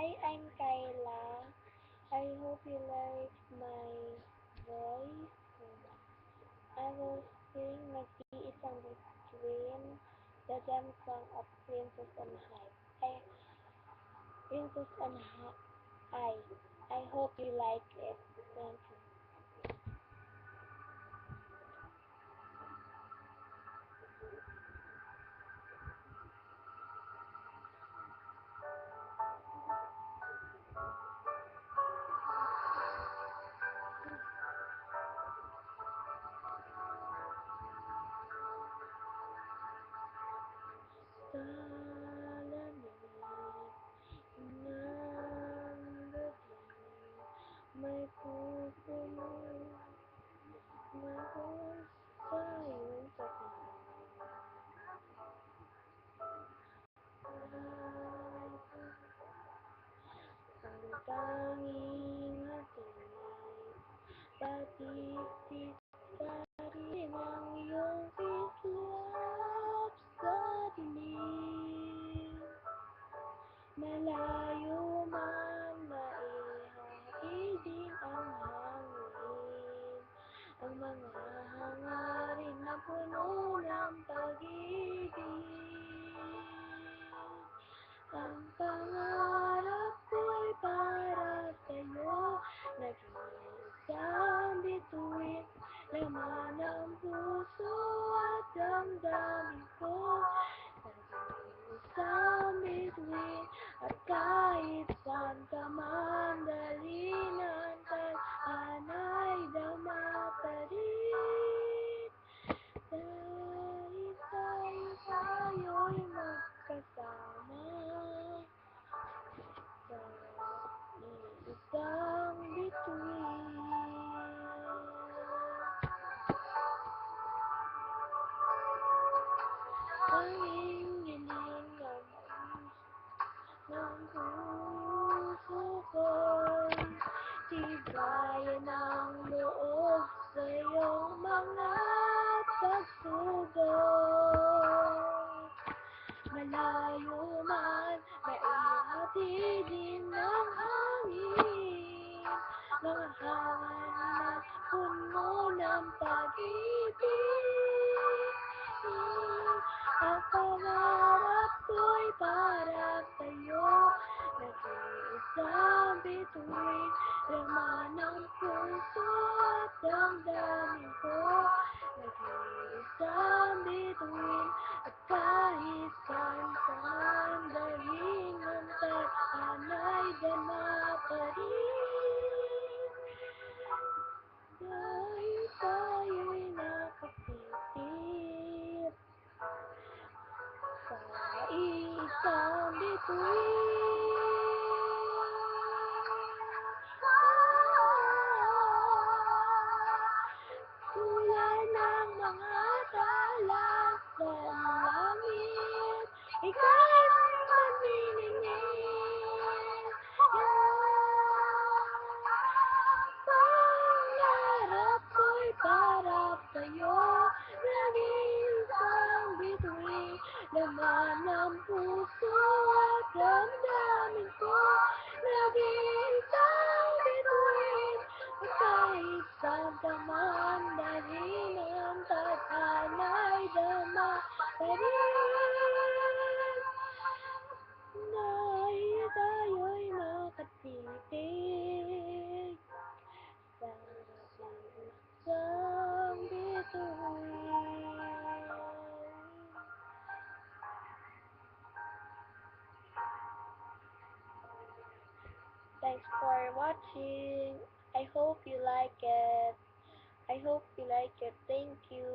Hi, I'm Kyla. I hope you like my voice. I will sing Nag-iisang Bituin, the gem song of Princess and I. I hope you like it. Thank you. Sa lamig ng gabi, may pupuno na sayong ang tanging hatid, patisip sa rin ang iyong kislap sa dilim. Malayo man maihatid din ang hangin, ang mga hangarin na puno ng pag-ibig. Ang pangarap ko'y para sa'yo, nag-iisang bituin, laman ng puso at damdamin ko. Nag-iisang bituin, at kahit saan ka man dalhin, ang tadhana'y dama pa rin. Dahil tayo'y magkasama sa isang bituin. Tanging hiling ng puso ko'y tibayan ang loob sa iyong mga pagsubok. Malayo man, maihatid din ng hangin, mga hangarin na puno ng pag-ibig. Ang pangarap ko'y para sa'yo, nag-iisang bituin, laman ng puso at damdamin ko. Nag-iisang bituin, at kahit saan ka man dalhin, ang tadhana'y dama pa rin. Dahil tayo'y nakapitid sa isang bituin. Tulad ng mga tala sa langit, ika'y maniningil. Pangarap ko'y para sa'yo, nag-iisang bituin, laman ng puso at damdamin ko. Nag-iisang bituin, at kahit saan ka man dalhin, ang tadhana'y dama pa rin. Dahil tayo'y makatitig sa isang bituin. Thanks for watching. I hope you like it. Thank you.